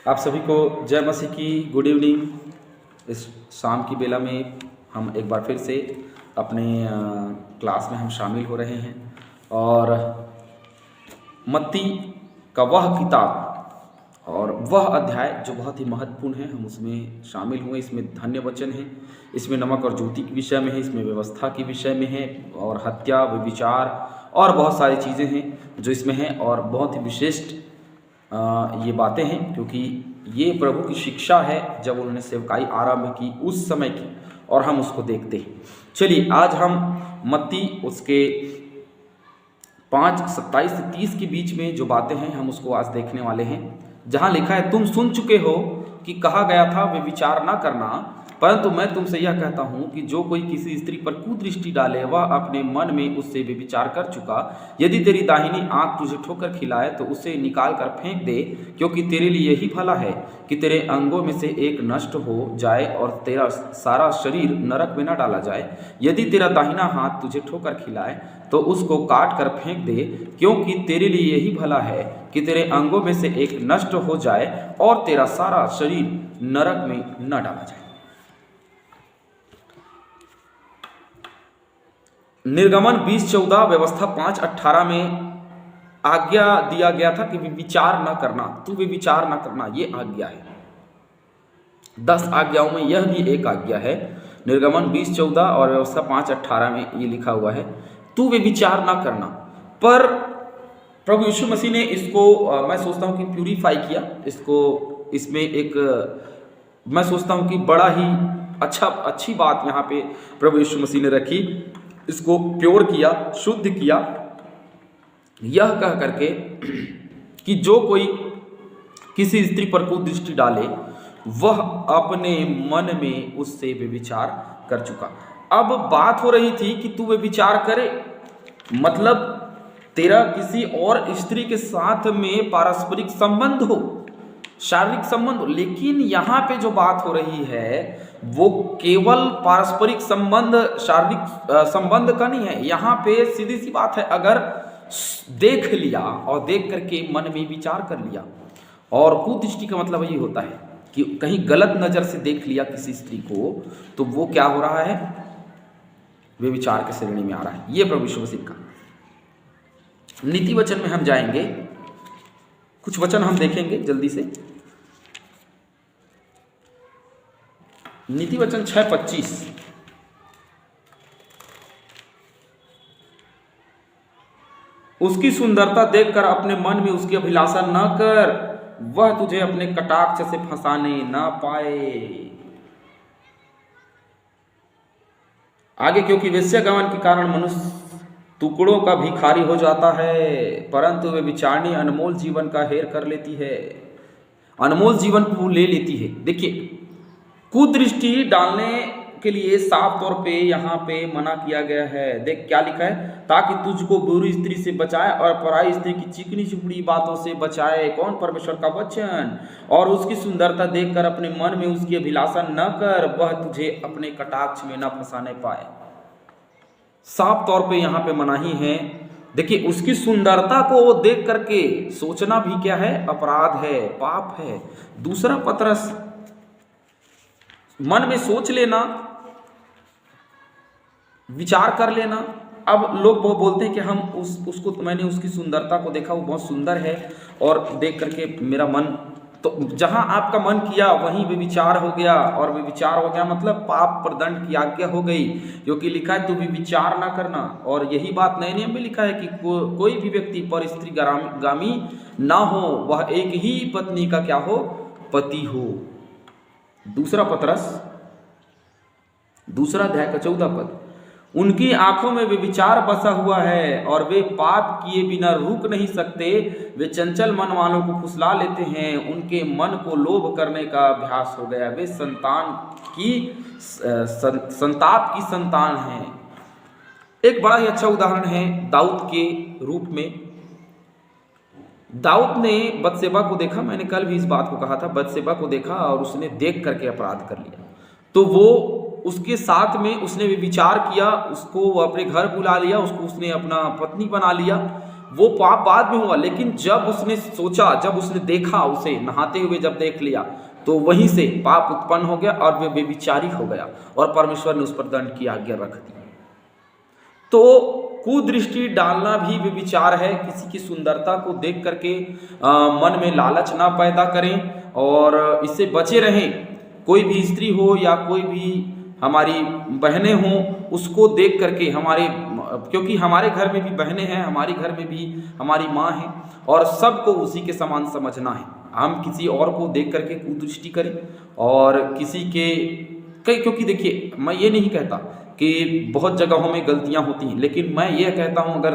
आप सभी को जय मसीह की गुड इवनिंग। इस शाम की बेला में हम एक बार फिर से अपने क्लास में हम शामिल हो रहे हैं और मत्ती का वह किताब और वह अध्याय जो बहुत ही महत्वपूर्ण है हम उसमें शामिल हुए। इसमें धन्य वचन है, इसमें नमक और ज्योति के विषय में है, इसमें व्यवस्था के विषय में है और हत्या व्यभिचार और बहुत सारी चीज़ें हैं जो इसमें हैं और बहुत ही विशिष्ट ये बातें हैं क्योंकि ये प्रभु की शिक्षा है जब उन्होंने सेवकाई आरंभ की उस समय की और हम उसको देखते हैं। चलिए आज हम मत्ती उसके 5:27 से 30 के बीच में जो बातें हैं हम उसको आज देखने वाले हैं, जहाँ लिखा है तुम सुन चुके हो कि कहा गया था वे विचार ना करना, परंतु मैं तुमसे यह कहता हूँ कि जो कोई किसी स्त्री पर कुदृष्टि डाले वह अपने मन में उससे व्यभिचार कर चुका। यदि तेरी दाहिनी आंख तुझे ठोकर खिलाए तो उसे निकाल कर फेंक दे, क्योंकि तेरे लिए यही भला है कि तेरे अंगों में से एक नष्ट हो जाए और तेरा सारा शरीर नरक में न डाला जाए। यदि तेरा दाहिना हाथ तुझे ठोकर खिलाए तो उसको काट कर फेंक दे, क्योंकि तेरे लिए यही भला है कि तेरे अंगों में से एक नष्ट हो जाए और तेरा सारा शरीर नरक में न डाला जाए। निर्गमन 20:14 व्यवस्था 5:18 में आज्ञा दिया गया था कि विचार न करना, तू विचार न करना, ये आज्ञा है। 10 आज्ञाओं में यह भी एक आज्ञा है। निर्गमन 20:14 और व्यवस्था 5:18 में ये लिखा हुआ है तू विचार न करना। पर प्रभु यीशु मसीह ने इसको मैं सोचता हूँ कि प्यूरिफाई किया इसको। इसमें एक मैं सोचता हूँ कि बड़ा ही अच्छी बात यहाँ पे प्रभु यीशु मसीह ने रखी, इसको प्योर किया, शुद्ध किया, यह कह करके कि जो कोई किसी स्त्री पर कुदृष्टि डाले वह अपने मन में उससे व्यभिचार कर चुका। अब बात हो रही थी कि तू व्यभिचार करे, मतलब तेरा किसी और स्त्री के साथ में पारस्परिक संबंध हो, शारीरिक संबंध हो। लेकिन यहाँ पे जो बात हो रही है वो केवल पारस्परिक संबंध, शारीरिक संबंध का नहीं है। यहाँ पे सीधी सी बात है, अगर देख लिया और देख करके मन में विचार कर लिया, और कुदृष्टि का मतलब ये होता है कि कहीं गलत नजर से देख लिया किसी स्त्री को, तो वो क्या हो रहा है, वे विचार के श्रेणी में आ रहा है। ये प्रभु यीशु मसीह का नीति वचन में हम जाएंगे, कुछ वचन हम देखेंगे जल्दी से। नीति वचन 6:25 उसकी सुंदरता देखकर अपने मन में उसकी अभिलाषा न कर, वह तुझे अपने कटाक्ष से फंसाने न पाए। आगे, क्योंकि वेश्यागमन के कारण मनुष्य टुकड़ों का भिखारी हो जाता है, परंतु वे विचारणी अनमोल जीवन का हेर कर लेती है, अनमोल जीवन को ले लेती है। देखिए, कुदृष्टि डालने के लिए साफ तौर पे यहाँ पे मना किया गया है। देख क्या लिखा है, ताकि तुझको बुरी स्त्री से बचाए और पराई स्त्री की चिकनी चुपड़ी बातों से बचाए। कौन? परमेश्वर का वचन। और उसकी सुंदरता देखकर अपने मन में उसकी अभिलाषा न कर, वह तुझे अपने कटाक्ष में न फंसाने पाए। साफ तौर पे यहाँ पे मनाही है। देखिए, उसकी सुंदरता को वो देख करके सोचना भी क्या है, अपराध है, पाप है। दूसरा पतरस, मन में सोच लेना, विचार कर लेना। अब लोग वो बोलते हैं कि हम उसको मैंने उसकी सुंदरता को देखा, वो बहुत सुंदर है और देख करके मेरा मन, तो जहां आपका मन किया वहीं व्यभिचार हो गया, और व्यभिचार हो गया मतलब पाप पर दंड की आज्ञा हो गई, क्योंकि लिखा है तू व्यभिचार ना करना। और यही बात नए नियम में लिखा है कि कोई भी व्यक्ति पर स्त्री गामी ना हो, वह एक ही पत्नी का क्या हो, पति हो। दूसरा पतरस 2 अध्याय का 14 पद, उनकी आंखों में व्यभिचार बसा हुआ है और वे पाप किए बिना रुक नहीं सकते। वे चंचल मन वालों को फुसला लेते हैं, उनके मन को लोभ करने का अभ्यास हो गया। वे संताप की संतान हैं। एक बड़ा ही अच्छा उदाहरण है दाऊद के रूप में। दाऊद ने बत्शेबा को देखा, मैंने कल भी इस बात को कहा था, बत्शेबा को देखा और उसने देख करके अपराध कर लिया, तो वो उसके साथ में उसने भी विचार किया, उसको वो अपने घर बुला लिया, उसको उसने अपना पत्नी बना लिया। वो पाप बाद में हुआ, लेकिन जब उसने सोचा, जब उसने देखा, उसे नहाते हुए जब देख लिया, तो वहीं से पाप उत्पन्न हो गया और वह व्यभिचारी हो गया और परमेश्वर ने उस पर दंड की आज्ञा रख दी। तो कुदृष्टि डालना भी व्यभिचार है। किसी की सुंदरता को देख करके मन में लालच ना पैदा करें और इससे बचे रहें। कोई भी स्त्री हो या कोई भी हमारी बहनें हों, उसको देख करके क्योंकि हमारे घर में भी बहनें हैं, हमारे घर में भी हमारी माँ है और सबको उसी के समान समझना है। हम किसी और को देख करके कुदृष्टि करें और किसी के क्योंकि देखिए, मैं ये नहीं कहता कि बहुत जगहों में गलतियां होती हैं, लेकिन मैं ये कहता हूं अगर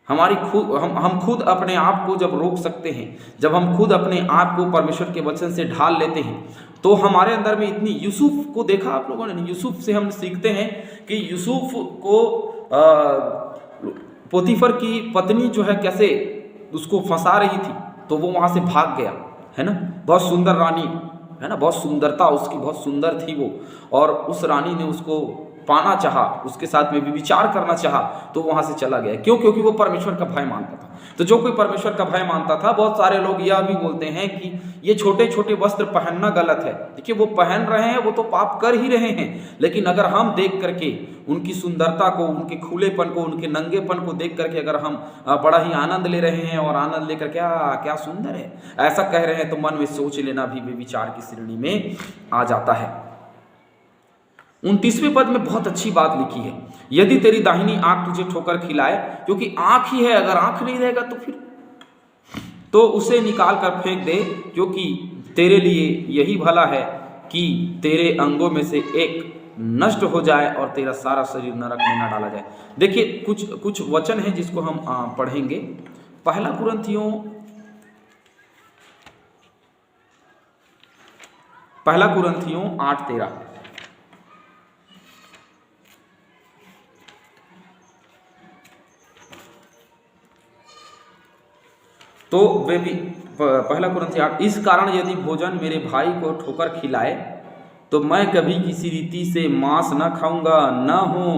हम खुद अपने आप को जब रोक सकते हैं, जब हम खुद अपने आप को परमेश्वर के वचन से ढाल लेते हैं, तो हमारे अंदर में इतनी, यूसुफ को देखा आप लोगों ने, यूसुफ से हम सीखते हैं कि यूसुफ को पोतीफर की पत्नी जो है कैसे उसको फंसा रही थी, तो वो वहां से भाग गया, है ना। बहुत सुंदर रानी है ना, बहुत सुंदरता उसकी, बहुत सुंदर थी वो, और उस रानी ने उसको पाना चाहा, उसके साथ में भी विचार करना चाहा, तो वहां से चला गया। क्यों? क्योंकि वो परमेश्वर का भय मानता था। तो जो कोई परमेश्वर का भय मानता था, बहुत सारे लोग यह भी बोलते हैं कि ये छोटे छोटे वस्त्र पहनना गलत है। देखिए, वो पहन रहे हैं, वो तो पाप कर ही रहे हैं, लेकिन अगर हम देख करके उनकी सुंदरता को, उनके खुलेपन को, उनके नंगेपन को देख करके अगर हम बड़ा ही आनंद ले रहे हैं और आनंद लेकर क्या सुंदर है ऐसा कह रहे हैं, तो मन में सोच लेना भी विचार की श्रेणी में आ जाता है। 29वें पद में बहुत अच्छी बात लिखी है, यदि तेरी दाहिनी आंख तुझे ठोकर खिलाए, क्योंकि आंख ही है, अगर आंख नहीं रहेगा तो उसे निकाल कर फेंक दे, क्योंकि तेरे लिए यही भला है कि तेरे अंगों में से एक नष्ट हो जाए और तेरा सारा शरीर नरक में न डाला जाए। देखिए, कुछ वचन है जिसको हम पढ़ेंगे। पहला कुरिन्थियों 8:13, तो वे भी पहला कुरिन्थियों 8, इस कारण यदि भोजन मेरे भाई को ठोकर खिलाए, तो मैं कभी किसी रीति से मांस न खाऊंगा, न हो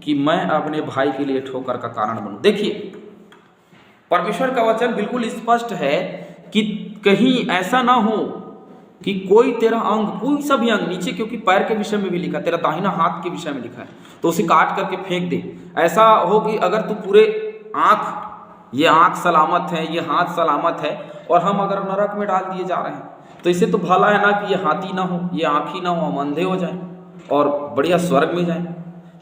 कि मैं अपने भाई के लिए ठोकर का कारण बनूं। देखिए, परमेश्वर का वचन बिल्कुल स्पष्ट है कि कहीं ऐसा ना हो कि कोई तेरा अंग, कोई सा भी अंग, नीचे क्योंकि पैर के विषय में भी लिखा है, तेरा दाहिना हाथ के विषय में लिखा है, तो उसे काट करके फेंक दे। ऐसा हो कि अगर तू पूरे ये आंख सलामत है, ये हाथ सलामत है, और हम अगर नरक में डाल दिए जा रहे हैं, तो इससे तो भला है ना कि ये हाथी ना हो, ये आँख ही ना हो, हम अंधे हो जाएं और बढ़िया स्वर्ग में जाएं।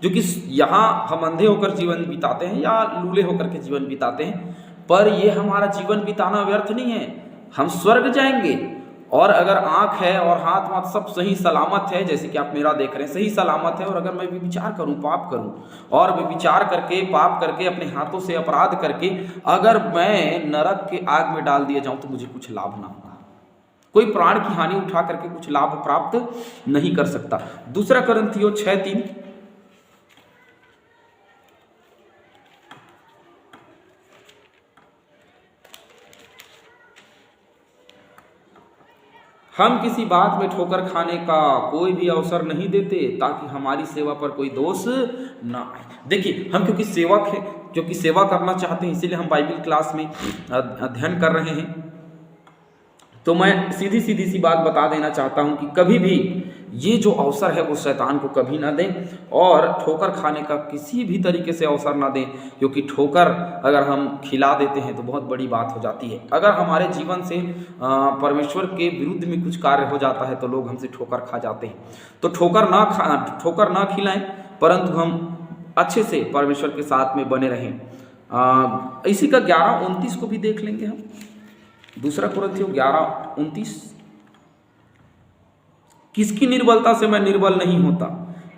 जो कि यहाँ हम अंधे होकर जीवन बिताते हैं या लूले होकर के जीवन बिताते हैं, पर ये हमारा जीवन बिताना व्यर्थ नहीं है, हम स्वर्ग जाएंगे। और अगर आँख है और हाथ सब सही सलामत है, जैसे कि आप मेरा देख रहे हैं, सही सलामत है, और अगर मैं विचार करूं, पाप करूं, और विचार करके, पाप करके, अपने हाथों से अपराध करके अगर मैं नरक के आग में डाल दिया जाऊं, तो मुझे कुछ लाभ ना होगा। कोई प्राण की हानि उठा करके कुछ लाभ प्राप्त नहीं कर सकता। दूसरा कुरिन्थियों 6:3, हम किसी बात में ठोकर खाने का कोई भी अवसर नहीं देते, ताकि हमारी सेवा पर कोई दोष ना आए। देखिए, हम क्योंकि सेवक हैं, क्योंकि सेवा करना चाहते हैं, इसीलिए हम बाइबल क्लास में अध्ययन कर रहे हैं। तो मैं सीधी सी बात बता देना चाहता हूं कि कभी भी ये जो अवसर है वो शैतान को कभी ना दें, और ठोकर खाने का किसी भी तरीके से अवसर ना दें, क्योंकि ठोकर अगर हम खिला देते हैं तो बहुत बड़ी बात हो जाती है। अगर हमारे जीवन से परमेश्वर के विरुद्ध में कुछ कार्य हो जाता है तो लोग हमसे ठोकर खा जाते हैं। तो ठोकर ना खिलाएं, परंतु हम अच्छे से परमेश्वर के साथ में बने रहें। इसी का 11:29 को भी देख लेंगे हम। दूसरा कुरिन्थियों 11:29, किसकी निर्बलता से मैं निर्बल नहीं होता,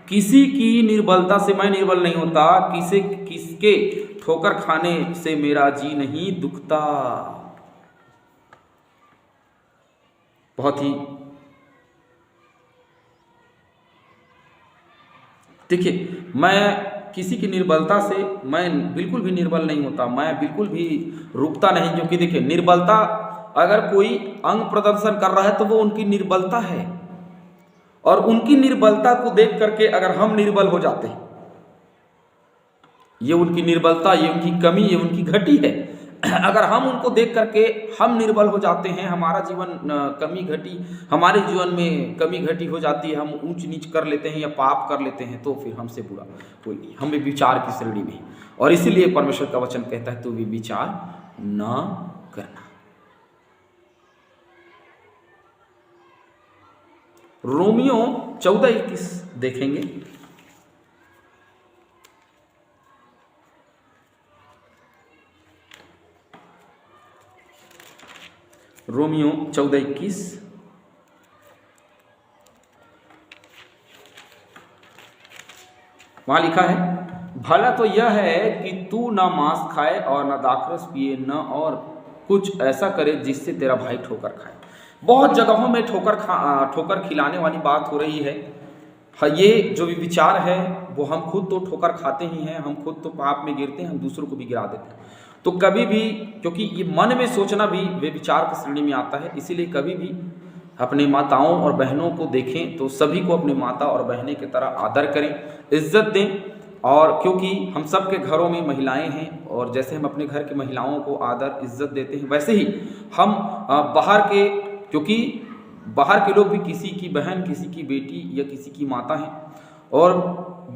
किसी की निर्बलता से मैं निर्बल नहीं होता, किसके ठोकर खाने से मेरा जी नहीं दुखता। बहुत ही देखिए, मैं किसी की निर्बलता से मैं बिल्कुल भी निर्बल नहीं होता, मैं बिल्कुल भी रुकता नहीं, क्योंकि देखिए, निर्बलता, अगर कोई अंग प्रदर्शन कर रहा है तो वो उनकी निर्बलता है, और उनकी निर्बलता को देख करके अगर हम निर्बल हो जाते हैं, ये उनकी निर्बलता, ये उनकी कमी, ये उनकी घटी है। अगर हम उनको देख करके हम निर्बल हो जाते हैं, हमारा जीवन कमी घटी, हमारे जीवन में कमी घटी हो जाती है, हम ऊंच नीच कर लेते हैं या पाप कर लेते हैं, तो फिर हमसे बुरा कोई नहीं। हम विचार की श्रेणी में, और इसीलिए परमेश्वर का वचन कहता है तू विचार न करना। रोमियो 14:21 देखेंगे। रोमियो 14:21 वहां लिखा है, भला तो यह है कि तू न मांस खाए और न दाखरस पिए, न और कुछ ऐसा करे जिससे तेरा भाई ठोकर खाए। बहुत जगहों में ठोकर खिलाने वाली बात हो रही है। ये जो भी विचार है वो हम खुद तो ठोकर खाते ही हैं, हम खुद तो पाप में गिरते हैं, हम दूसरों को भी गिरा देते हैं। तो कभी भी, क्योंकि ये मन में सोचना भी वे विचार की श्रेणी में आता है, इसीलिए कभी भी अपने माताओं और बहनों को देखें तो सभी को अपने माता और बहनें की तरह आदर करें, इज्जत दें। और क्योंकि हम सब के घरों में महिलाएं हैं, और जैसे हम अपने घर की महिलाओं को आदर इज्जत देते हैं, वैसे ही हम बाहर के, क्योंकि बाहर के लोग भी किसी की बहन, किसी की बेटी या किसी की माता हैं। और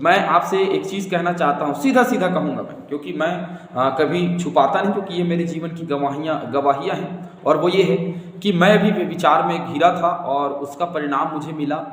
मैं आपसे एक चीज़ कहना चाहता हूँ, सीधा सीधा कहूँगा मैं, क्योंकि मैं कभी छुपाता नहीं, क्योंकि ये मेरे जीवन की गवाहियाँ हैं। और वो ये है कि मैं भी व्यभिचार में घिरा था और उसका परिणाम मुझे मिला।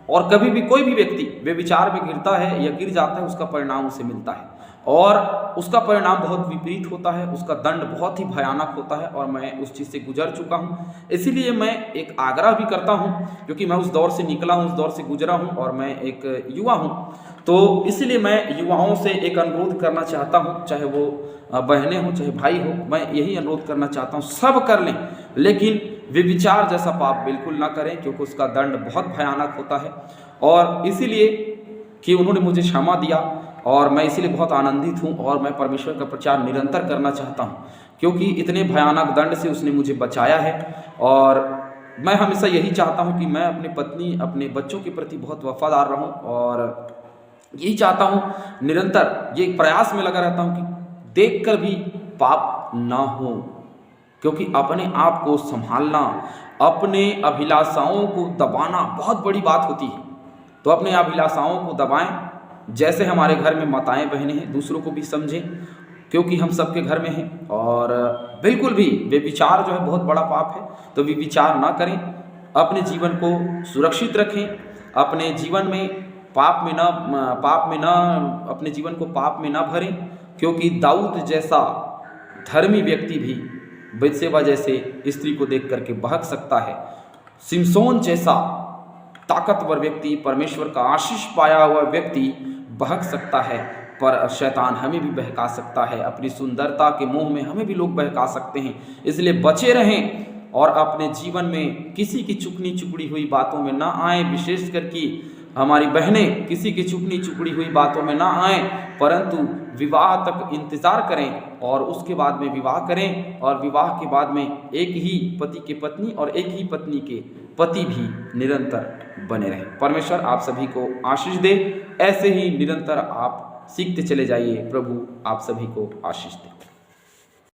और कभी भी कोई भी व्यक्ति व्यभिचार में गिरता है या गिर जाता है, उसका परिणाम उसे मिलता है, और उसका परिणाम बहुत विपरीत होता है, उसका दंड बहुत ही भयानक होता है। और मैं उस चीज़ से गुजर चुका हूँ, इसीलिए मैं एक आग्रह भी करता हूँ, क्योंकि मैं उस दौर से निकला हूँ, उस दौर से गुजरा हूँ, और मैं एक युवा हूँ। तो इसलिए मैं युवाओं से एक अनुरोध करना चाहता हूँ, चाहे वो बहनें हो चाहे भाई हो, मैं यही अनुरोध करना चाहता हूँ, सब कर लें, लेकिन व्यभिचार जैसा पाप बिल्कुल ना करें, क्योंकि उसका दंड बहुत भयानक होता है। और इसीलिए कि उन्होंने मुझे क्षमा दिया, और मैं इसीलिए बहुत आनंदित हूँ, और मैं परमेश्वर का प्रचार निरंतर करना चाहता हूँ, क्योंकि इतने भयानक दंड से उसने मुझे बचाया है। और मैं हमेशा यही चाहता हूँ कि मैं अपनी पत्नी, अपने बच्चों के प्रति बहुत वफादार रहूँ, और यही चाहता हूँ, निरंतर ये प्रयास में लगा रहता हूँ कि देखकर भी पाप ना हो, क्योंकि अपने आप को संभालना, अपने अभिलाषाओं को दबाना बहुत बड़ी बात होती है। तो अपने अभिलाषाओं को दबाएं, जैसे हमारे घर में माताएं बहनें हैं, दूसरों को भी समझें, क्योंकि हम सबके घर में हैं। और बिल्कुल भी व्यभिचार जो है बहुत बड़ा पाप है, तो व्यभिचार ना करें, अपने जीवन को सुरक्षित रखें, अपने जीवन में अपने जीवन को पाप में ना भरें, क्योंकि दाऊद जैसा धर्मी व्यक्ति भी बत्शेबा जैसे स्त्री को देख करके बहक सकता है। सिमसोन जैसा ताकतवर व्यक्ति, परमेश्वर का आशीष पाया हुआ व्यक्ति बहक सकता है, पर शैतान हमें भी बहका सकता है, अपनी सुंदरता के मोह में हमें भी लोग बहका सकते हैं। इसलिए बचे रहें, और अपने जीवन में किसी की चुकनी चुपड़ी हुई बातों में ना आए, विशेष करके हमारी बहनें किसी की चुकनी चुपड़ी हुई बातों में ना आएं, परंतु विवाह तक इंतज़ार करें और उसके बाद में विवाह करें, और विवाह के बाद में एक ही पति के पत्नी और एक ही पत्नी के पति भी निरंतर बने रहें। परमेश्वर आप सभी को आशीष दे, ऐसे ही निरंतर आप सीखते चले जाइए। प्रभु आप सभी को आशीष दे।